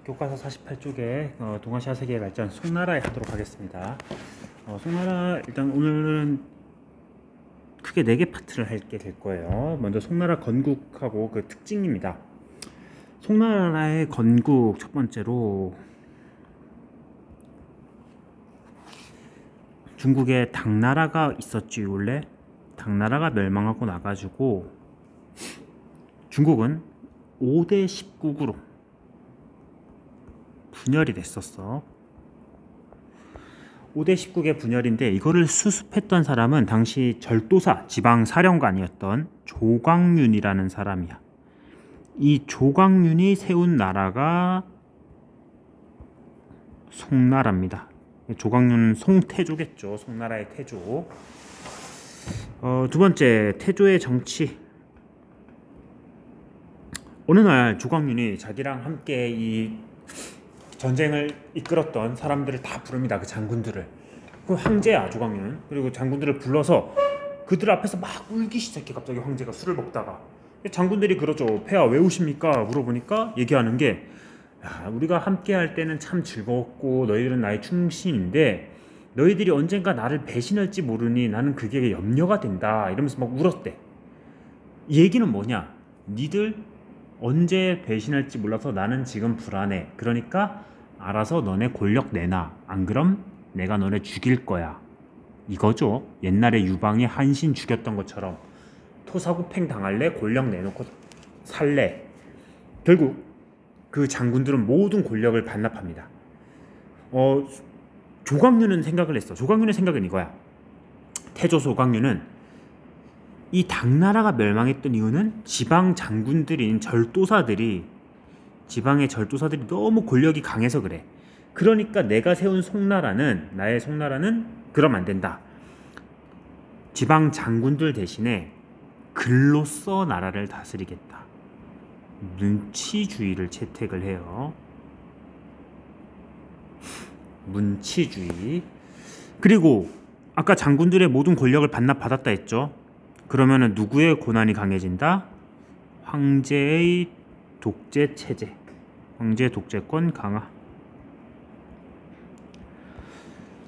교과서 48쪽에 동아시아 세계의 발전 송나라에 하도록 하겠습니다. 송나라 일단 오늘은 크게 4개 파트를 할게 될 거예요. 먼저 송나라 건국하고 그 특징입니다. 송나라의 건국 첫 번째로 중국에 당나라가 있었지. 원래 당나라가 멸망하고 나가지고 중국은 5대 10국으로 분열이 됐었어. 5대 10국의 분열인데 이거를 수습했던 사람은 당시 절도사 지방사령관이었던 조광윤이라는 사람이야. 이 조광윤이 세운 나라가 송나라입니다. 조광윤은 송태조겠죠. 송나라의 태조. 두 번째, 태조의 정치. 어느 날 조광윤이 자기랑 함께 이 전쟁을 이끌었던 사람들을 다 부릅니다. 그 장군들을. 그 황제야 조광윤은. 그리고 장군들을 불러서 그들 앞에서 막 울기 시작해. 갑자기 황제가 술을 먹다가 장군들이 그러죠. 폐하 왜 우십니까? 물어보니까 얘기하는 게, 야, 우리가 함께 할 때는 참 즐거웠고 너희들은 나의 충신인데 너희들이 언젠가 나를 배신할지 모르니 나는 그게 염려가 된다. 이러면서 막 울었대. 이 얘기는 뭐냐? 니들 언제 배신할지 몰라서 나는 지금 불안해. 그러니까 알아서 너네 권력 내놔. 안 그럼 내가 너네 죽일 거야. 이거죠. 옛날에 유방이 한신 죽였던 것처럼 토사구팽 당할래? 권력 내놓고 살래? 결국 그 장군들은 모든 권력을 반납합니다. 조광윤은 생각을 했어. 조광윤의 생각은 이거야. 태조 조광윤은 이 당나라가 멸망했던 이유는 지방 장군들인 절도사들이, 지방의 절도사들이 너무 권력이 강해서 그래. 그러니까 내가 세운 송나라는, 나의 송나라는 그러면 안 된다. 지방 장군들 대신에 글로써 나라를 다스리겠다. 문치주의를 채택을 해요. 문치주의. 그리고 아까 장군들의 모든 권력을 반납받았다 했죠. 그러면은 누구의 권한이 강해진다? 황제의 독재 체제. 황제 독재권 강화.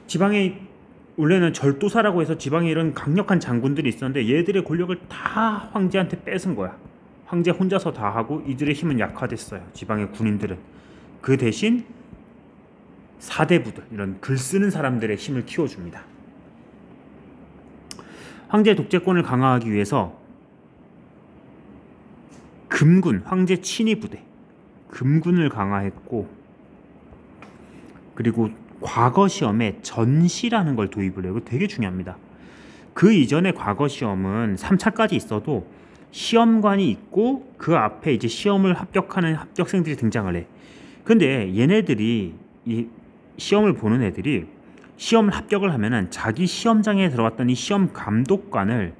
지방에 원래는 절도사라고 해서 지방에 이런 강력한 장군들이 있었는데 얘들의 권력을 다 황제한테 뺏은 거야. 황제 혼자서 다 하고 이들의 힘은 약화됐어요. 지방의 군인들은. 그 대신 사대부들, 이런 글 쓰는 사람들의 힘을 키워줍니다. 황제 독재권을 강화하기 위해서 금군, 황제 친위 부대, 금군을 강화했고, 그리고 과거 시험에 전시라는 걸 도입을 해요. 이거 되게 중요합니다. 그 이전에 과거 시험은 3차까지 있어도 시험관이 있고 그 앞에 이제 시험을 합격하는 합격생들이 등장을 해. 근데 얘네들이, 이 시험을 보는 애들이 시험을 합격을 하면은 자기 시험장에 들어갔던 이 시험 감독관을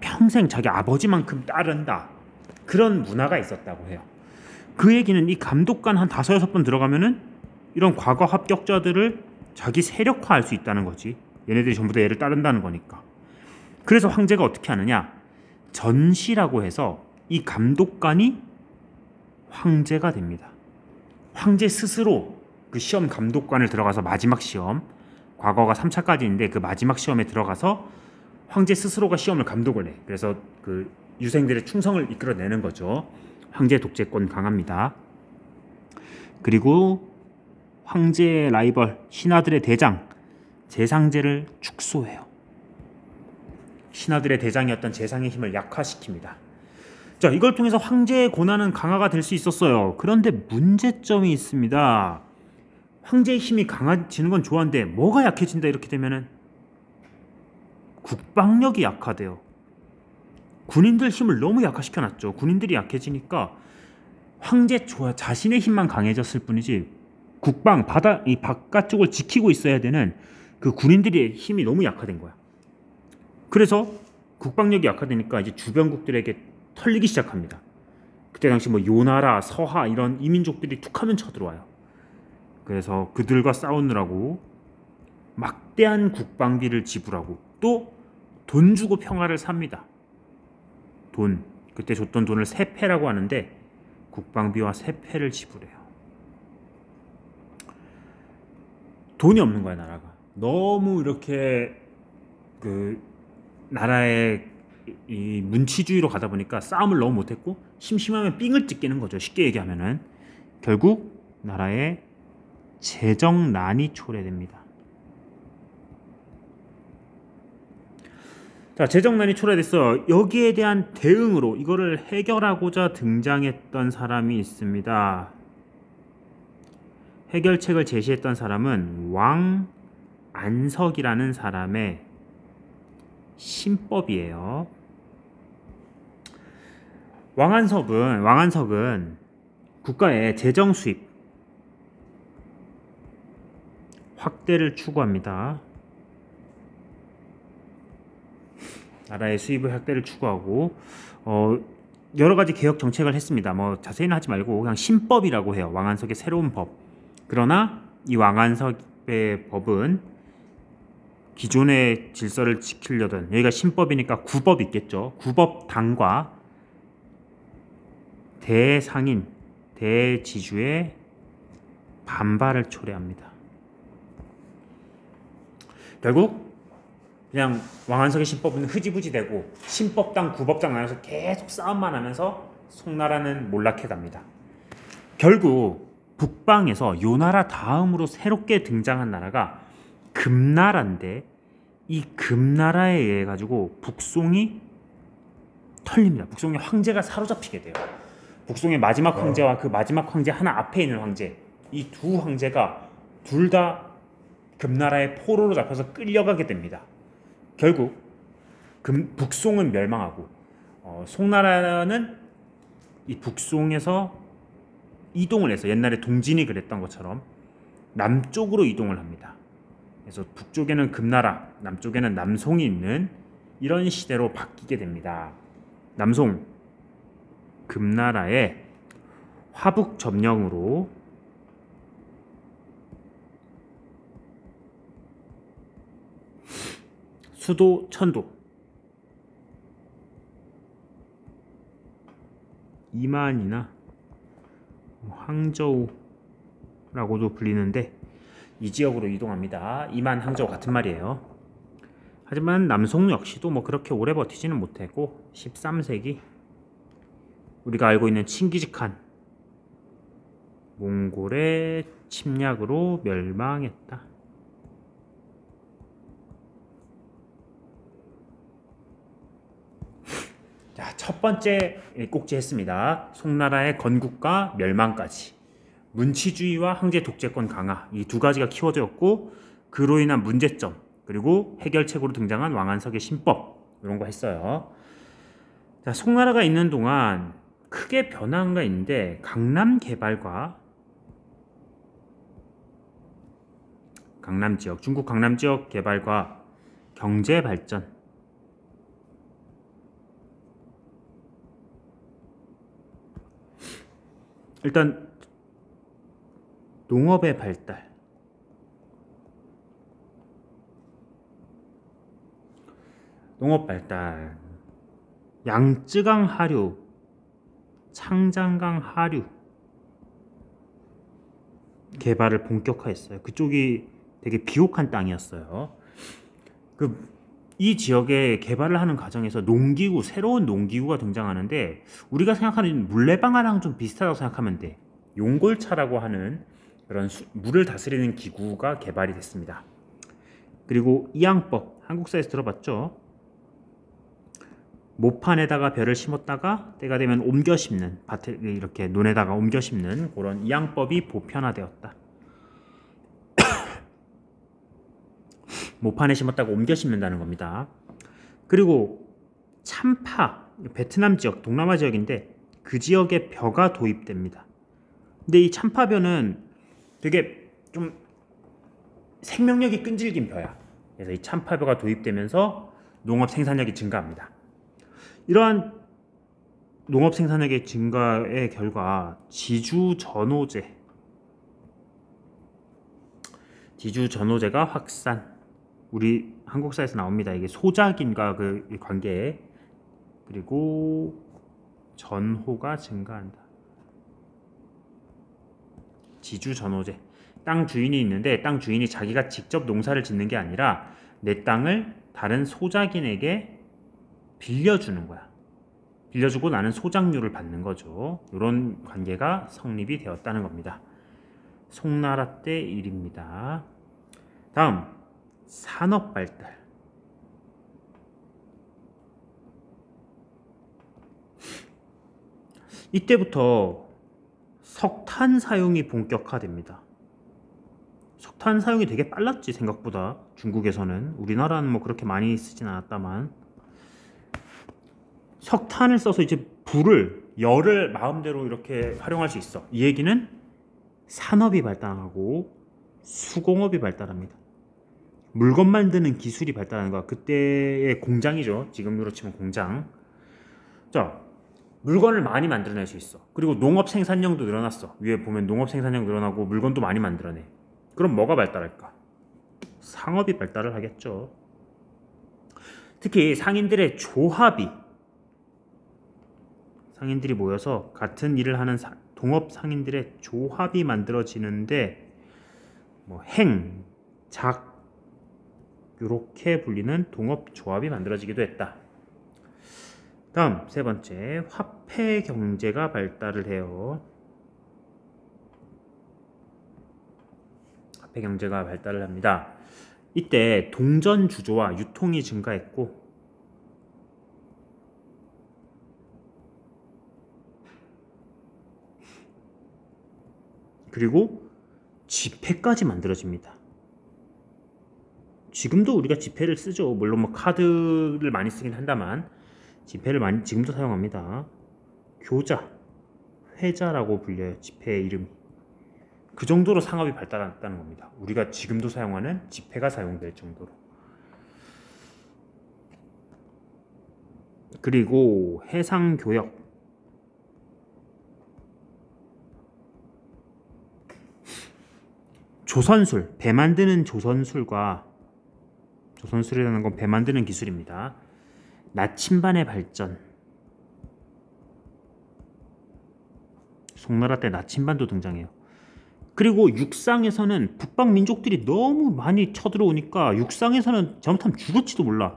평생 자기 아버지만큼 따른다. 그런 문화가 있었다고 해요. 그 얘기는 이 감독관 한 5, 6번 들어가면은 이런 과거 합격자들을 자기 세력화할 수 있다는 거지. 얘네들이 전부 다 얘를 따른다는 거니까. 그래서 황제가 어떻게 하느냐? 전시라고 해서 이 감독관이 황제가 됩니다. 황제 스스로 그 시험 감독관을 들어가서 마지막 시험, 과거가 3차까지인데 그 마지막 시험에 들어가서 황제 스스로가 시험을 감독을 해. 그래서 그 유생들의 충성을 이끌어내는 거죠. 황제 독재권 강합니다. 그리고 황제의 라이벌 신하들의 대장 재상제를 축소해요. 신하들의 대장이었던 재상의 힘을 약화시킵니다. 자, 이걸 통해서 황제의 권한은 강화가 될 수 있었어요. 그런데 문제점이 있습니다. 황제의 힘이 강해지는 건 좋았는데 뭐가 약해진다 이렇게 되면은 국방력이 약화돼요. 군인들 힘을 너무 약화시켜놨죠. 군인들이 약해지니까 황제 자신의 힘만 강해졌을 뿐이지 국방, 이 바깥쪽을 지키고 있어야 되는 그 군인들의 힘이 너무 약화된 거야. 그래서 국방력이 약화되니까 이제 주변국들에게 털리기 시작합니다. 그때 당시 뭐 요나라, 서하 이런 이민족들이 툭하면 쳐들어와요. 그래서 그들과 싸우느라고 막대한 국방비를 지불하고 또 돈 주고 평화를 삽니다. 돈. 그때 줬던 돈을 세패라고 하는데 국방비와 세패를 지불해요. 돈이 없는 거야, 나라가. 너무 이렇게 그 나라의 이 문치주의로 가다 보니까 싸움을 너무 못했고 심심하면 삥을 뜯기는 거죠. 쉽게 얘기하면은 결국 나라에 재정난이 초래됩니다. 자, 재정난이 초래됐어. 여기에 대한 대응으로 이거를 해결하고자 등장했던 사람이 있습니다. 해결책을 제시했던 사람은 왕안석이라는 사람의 신법이에요. 왕안석은 국가의 재정 수입 확대를 추구합니다. 나라의 수입의 확대를 추구하고 여러 가지 개혁 정책을 했습니다. 뭐 자세히는 하지 말고 그냥 신법이라고 해요. 왕안석의 새로운 법. 그러나 이 왕안석의 법은 기존의 질서를 지키려던, 여기가 신법이니까 구법 있겠죠. 구법당과 대상인, 대지주의 반발을 초래합니다. 결국 그냥 왕안석의 신법은 흐지부지 되고 신법당, 구법당 나눠서 계속 싸움만 하면서 송나라는 몰락해 갑니다. 결국 북방에서 요 나라 다음으로 새롭게 등장한 나라가 금나라인데 이 금나라에 의해 가지고 북송이 털립니다. 북송의 황제가 사로잡히게 돼요. 북송의 마지막 황제와 그 마지막 황제 하나 앞에 있는 황제, 이 두 황제가 둘 다 금나라의 포로로 잡혀서 끌려가게 됩니다. 결국 북송은 멸망하고 송나라는 이 북송에서 이동을 해서 옛날에 동진이 그랬던 것처럼 남쪽으로 이동을 합니다. 그래서 북쪽에는 금나라, 남쪽에는 남송이 있는 이런 시대로 바뀌게 됩니다. 남송, 금나라의 화북 점령으로 수도 천도, 이만이나 항저우라고도 불리는데 이 지역으로 이동합니다. 이만, 항저우 같은 말이에요. 하지만 남송 역시도 뭐 그렇게 오래 버티지는 못했고 13세기 우리가 알고 있는 칭기즈칸 몽골의 침략으로 멸망했다. 자, 첫 번째 꼭지 했습니다. 송나라의 건국과 멸망까지. 문치주의와 황제 독재권 강화, 이 두 가지가 키워드였고 그로 인한 문제점, 그리고 해결책으로 등장한 왕안석의 신법, 이런 거 했어요. 자, 송나라가 있는 동안 크게 변한 거 있는데 강남 개발과 강남 지역, 중국 강남 지역 개발과 경제 발전, 일단 농업의 발달, 양쯔강 하류, 창장강 하류 개발을 본격화했어요. 그쪽이 되게 비옥한 땅이었어요. 이 지역에 개발을 하는 과정에서 농기구, 새로운 농기구가 등장하는데 우리가 생각하는 물레방아랑 좀 비슷하다고 생각하면 돼. 용골차라고 하는 그런 물을 다스리는 기구가 개발이 됐습니다. 그리고 이양법, 한국사에서 들어봤죠? 모판에다가 벼를 심었다가 때가 되면 옮겨 심는, 밭에 이렇게 논에다가 옮겨 심는 그런 이양법이 보편화되었다. 모판에 심었다가 옮겨 심는다는 겁니다. 그리고 참파, 베트남 지역, 동남아 지역인데 그 지역에 벼가 도입됩니다. 근데 이 참파벼는 되게 좀 생명력이 끈질긴 벼야. 그래서 이 참파벼가 도입되면서 농업 생산력이 증가합니다. 이러한 농업 생산력의 증가의 결과 지주전호제가 확산, 우리 한국사에서 나옵니다. 이게 소작인과 그 관계, 그리고 전호가 증가한다. 지주전호제. 땅 주인이 있는데 땅 주인이 자기가 직접 농사를 짓는 게 아니라 내 땅을 다른 소작인에게 빌려주는 거야. 빌려주고 나는 소작료를 받는 거죠. 이런 관계가 성립이 되었다는 겁니다. 송나라 때 일입니다. 다음, 산업 발달. 이때부터 석탄 사용이 본격화됩니다. 석탄 사용이 되게 빨랐지, 생각보다. 중국에서는. 우리나라는 뭐 그렇게 많이 쓰진 않았다만, 석탄을 써서 이제 열을 마음대로 이렇게 활용할 수 있어. 이 얘기는 산업이 발달하고 수공업이 발달합니다. 물건 만드는 기술이 발달하는 거야. 그때의 공장이죠. 지금으로 치면 공장. 자, 물건을 많이 만들어낼 수 있어. 그리고 농업 생산량도 늘어났어. 위에 보면 농업 생산량 늘어나고 물건도 많이 만들어내. 그럼 뭐가 발달할까? 상업이 발달을 하겠죠. 특히 상인들의 조합이, 상인들이 모여서 같은 일을 하는 동업 상인들의 조합이 만들어지는데 뭐 행, 작 이렇게 불리는 동업 조합이 만들어지기도 했다. 다음 세 번째, 화폐 경제가 발달을 해요. 화폐 경제가 발달을 합니다. 이때 동전 주조와 유통이 증가했고 그리고 지폐까지 만들어집니다. 지금도 우리가 지폐를 쓰죠. 물론 뭐 카드를 많이 쓰긴 한다만 지폐를 지금도 사용합니다. 교자, 회자라고 불려요. 지폐의 이름이. 그 정도로 상업이 발달했다는 겁니다. 우리가 지금도 사용하는 지폐가 사용될 정도로. 그리고 해상교역. 조선술, 배 만드는 조선술과, 조선술이라는 건 배 만드는 기술입니다. 나침반의 발전. 송나라 때 나침반도 등장해요. 그리고 육상에서는 북방 민족들이 너무 많이 쳐들어오니까 육상에서는 잘못하면 죽을지도 몰라.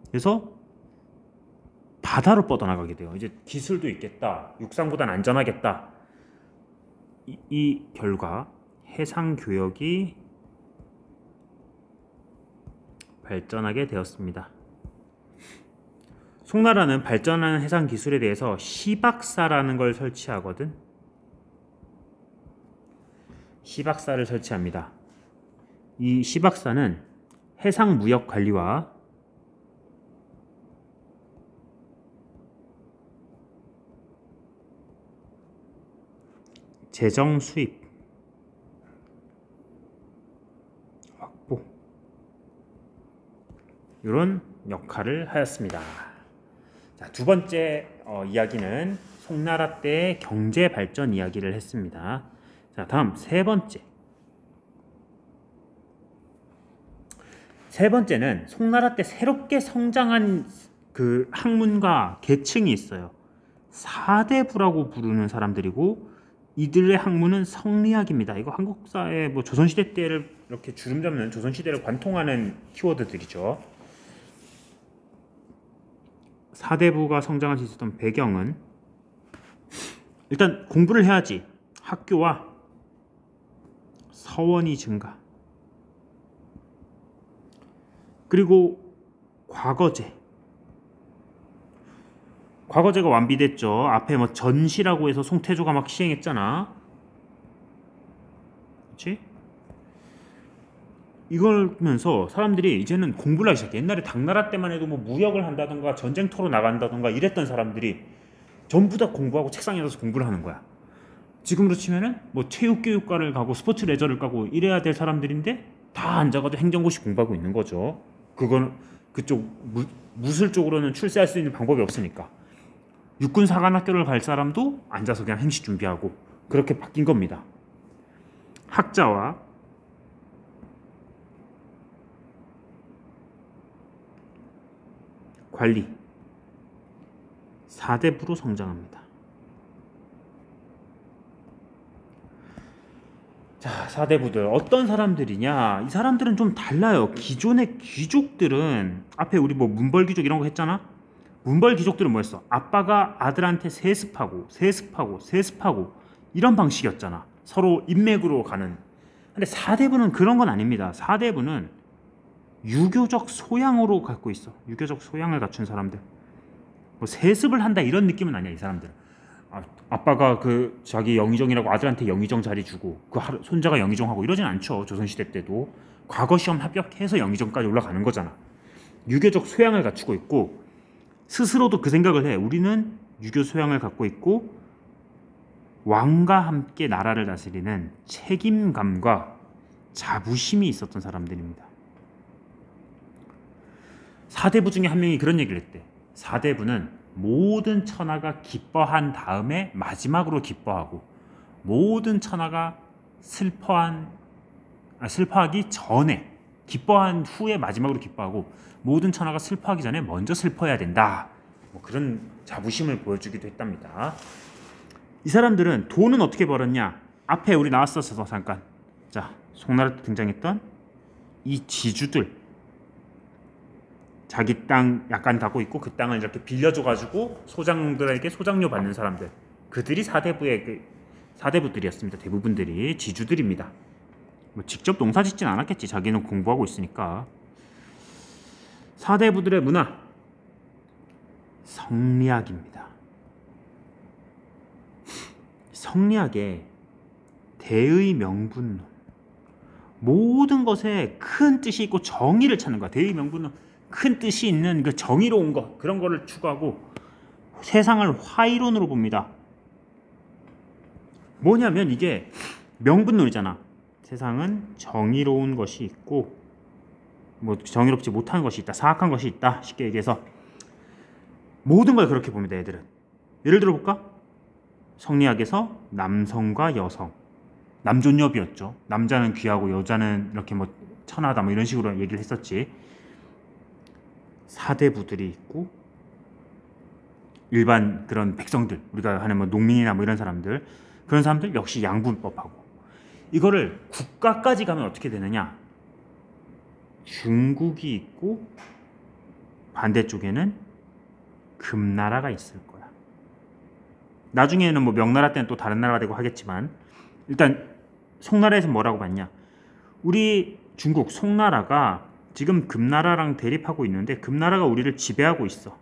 그래서 바다로 뻗어나가게 돼요. 이제 기술도 있겠다. 육상보단 안전하겠다. 이 결과 해상교역이 발전하게 되었습니다. 송나라는 발전하는 해상 기술에 대해서 시박사라는 걸 설치하거든. 시박사를 설치합니다. 이 시박사는 해상 무역 관리와 재정 수입 확보 이런 역할을 하였습니다. 자, 두 번째 이야기는 송나라 때 경제 발전 이야기를 했습니다. 자, 다음 세 번째는 송나라 때 새롭게 성장한 그 학문과 계층이 있어요. 사대부라고 부르는 사람들이고 이들의 학문은 성리학입니다. 이거 한국사의 뭐 조선시대 때를 이렇게 주름 잡는 조선시대를 관통하는 키워드들이죠. 사대부가 성장할 수 있었던 배경은 일단 공부를 해야지. 학교와 서원이 증가. 그리고 과거제가 완비됐죠. 앞에 뭐 전시라고 해서 송태조가 막 시행했잖아. 그렇지? 이걸면서 사람들이 이제는 공부를 하기 시작해. 옛날에 당나라 때만 해도 뭐 무역을 한다던가 전쟁터로 나간다던가 이랬던 사람들이 전부 다 공부하고 책상에 앉아서 공부를 하는 거야. 지금으로 치면은 뭐 체육교육과를 가고 스포츠 레저를 가고 이래야 될 사람들인데 다 앉아가지고 행정고시 공부하고 있는 거죠. 그건 그쪽 무술 쪽으로는 출세할 수 있는 방법이 없으니까. 육군사관학교를 갈 사람도 앉아서 그냥 행시 준비하고 그렇게 바뀐 겁니다. 학자와 관리, 사대부로 성장합니다. 자, 사대부들 어떤 사람들이냐? 이 사람들은 좀 달라요. 기존의 귀족들은 앞에 우리 뭐 문벌귀족 이런 거 했잖아. 문벌귀족들은 뭐였어? 아빠가 아들한테 세습하고 이런 방식이었잖아. 서로 인맥으로 가는. 근데 사대부는 그런 건 아닙니다. 사대부는 유교적 소양으로 갖고 있어. 유교적 소양을 갖춘 사람들. 뭐 세습을 한다 이런 느낌은 아니야. 이 사람들은. 아빠가 그 자기 영의정이라고 아들한테 영의정 자리 주고 그 손자가 영의정하고 이러진 않죠. 조선시대 때도 과거 시험 합격해서 영의정까지 올라가는 거잖아. 유교적 소양을 갖추고 있고 스스로도 그 생각을 해. 우리는 유교 소양을 갖고 있고 왕과 함께 나라를 다스리는 책임감과 자부심이 있었던 사람들입니다. 사대부 중에 한 명이 그런 얘기를 했대. 사대부는 모든 천하가 기뻐한 다음에 마지막으로 기뻐하고 모든 천하가 슬퍼하기 전에 기뻐한 후에 마지막으로 기뻐하고 모든 천하가 슬퍼하기 전에 먼저 슬퍼해야 된다. 뭐 그런 자부심을 보여주기도 했답니다. 이 사람들은 돈은 어떻게 벌었냐? 앞에 우리 나왔었어 잠깐. 자, 송나라 때 등장했던 이 지주들. 자기 땅 약간 갖고 있고 그 땅을 이렇게 빌려줘가지고 소장들에게 소장료 받는 사람들, 그들이 사대부들이었습니다. 대부분들이 지주들입니다. 뭐 직접 농사 짓진 않았겠지. 자기는 공부하고 있으니까. 사대부들의 문화, 성리학입니다. 성리학에 대의 명분론, 모든 것에 큰 뜻이 있고 정의를 찾는 거야. 대의 명분론, 큰 뜻이 있는 그 정의로운 것, 그런 거를 추구하고 세상을 화이론으로 봅니다. 뭐냐면 이게 명분론이잖아. 세상은 정의로운 것이 있고 뭐 정의롭지 못한 것이 있다, 사악한 것이 있다. 쉽게 얘기해서 모든 걸 그렇게 봅니다. 얘들은. 예를 들어 볼까? 성리학에서 남성과 여성, 남존여비였죠. 남자는 귀하고 여자는 이렇게 뭐 천하다 뭐 이런 식으로 얘기를 했었지. 사대부들이 있고 일반 그런 백성들, 우리가 하는 뭐 농민이나 뭐 이런 사람들, 그런 사람들 역시 양분법하고, 이거를 국가까지 가면 어떻게 되느냐? 중국이 있고 반대쪽에는 금나라가 있을 거야. 나중에는 뭐 명나라 때는 또 다른 나라가 되고 하겠지만 일단 송나라에서 뭐라고 봤냐? 우리 중국 송나라가 지금 금나라랑 대립하고 있는데 금나라가 우리를 지배하고 있어.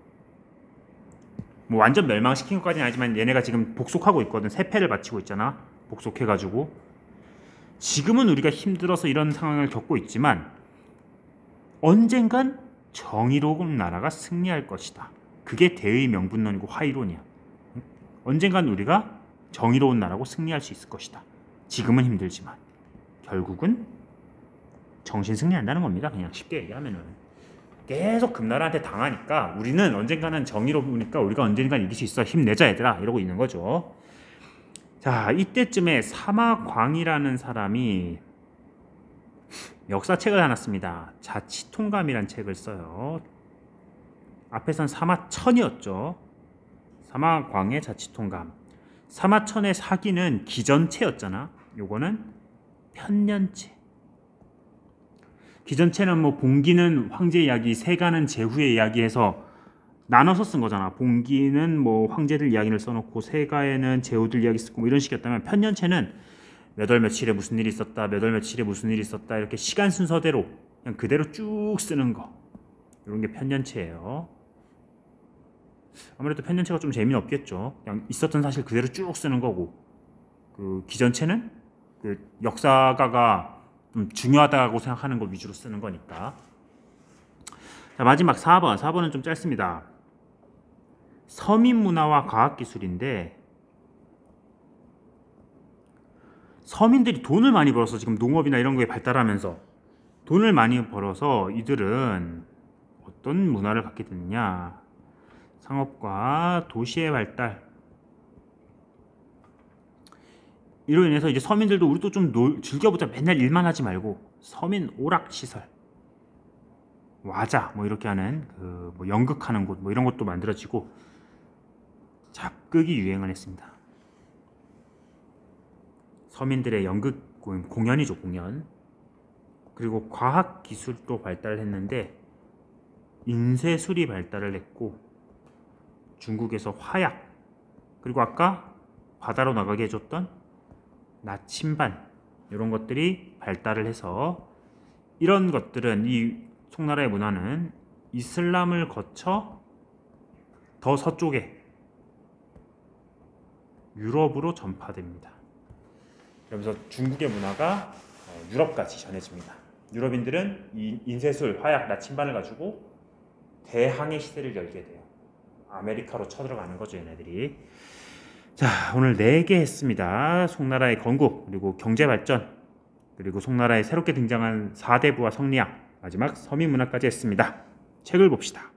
뭐 완전 멸망시킨 것까지는 아니지만 얘네가 지금 복속하고 있거든. 세패를 바치고 있잖아. 복속해가지고. 지금은 우리가 힘들어서 이런 상황을 겪고 있지만 언젠간 정의로운 나라가 승리할 것이다. 그게 대의 명분론이고 화이론이야. 언젠간 우리가 정의로운 나라고 승리할 수 있을 것이다. 지금은 힘들지만 결국은 정신 승리한다는 겁니다. 그냥 쉽게 얘기하면은 계속 금나라한테 당하니까 우리는 언젠가는 정의로우니까 우리가 언젠간 이길 수 있어. 힘내자 얘들아 이러고 있는 거죠. 자, 이때쯤에 사마광이라는 사람이 역사책을 하나 씁니다. 자치통감이란 책을 써요. 앞에선 사마천이었죠. 사마광의 자치통감. 사마천의 사기는 기전체였잖아. 요거는 편년체. 기전체는 뭐 봉기는 황제 이야기, 세가는 제후의 이야기해서 나눠서 쓴 거잖아. 봉기는 뭐 황제들 이야기를 써놓고 세가에는 제후들 이야기 쓰고 뭐 이런 식이었다면 편년체는 몇 월 며칠에 무슨 일이 있었다, 몇 월 며칠에 무슨 일이 있었다 이렇게 시간 순서대로 그냥 그대로 쭉 쓰는 거, 이런 게 편년체예요. 아무래도 편년체가 좀 재미는 없겠죠. 그냥 있었던 사실 그대로 쭉 쓰는 거고, 그 기전체는 그 역사가가 좀 중요하다고 생각하는 거 위주로 쓰는 거니까. 자, 마지막 4번. 4번은 좀 짧습니다. 서민문화와 과학기술인데, 서민들이 돈을 많이 벌어서 지금 농업이나 이런 거에 발달하면서 돈을 많이 벌어서 이들은 어떤 문화를 갖게 됐느냐? 상업과 도시의 발달, 이로 인해서 이제 서민들도 우리도 좀 즐겨보자, 맨날 일만 하지 말고 서민 오락시설, 와자 뭐 이렇게 하는 그 뭐 연극하는 곳 뭐 이런 것도 만들어지고 잡극이 유행을 했습니다. 서민들의 연극 공연이죠, 공연. 그리고 과학 기술도 발달을 했는데 인쇄술이 발달을 했고 중국에서 화약, 그리고 아까 바다로 나가게 해줬던 나침반, 이런 것들이 발달을 해서 이런 것들은, 이 송나라의 문화는 이슬람을 거쳐 더 서쪽에 유럽으로 전파됩니다. 그러면서 중국의 문화가 유럽까지 전해집니다. 유럽인들은 이 인쇄술, 화약, 나침반을 가지고 대항해 시대를 열게 돼요. 아메리카로 쳐들어가는 거죠, 얘네들이. 자, 오늘 4개 했습니다. 송나라의 건국, 그리고 경제발전, 그리고 송나라에 새롭게 등장한 4대부와 성리학, 마지막 서민문화까지 했습니다. 책을 봅시다.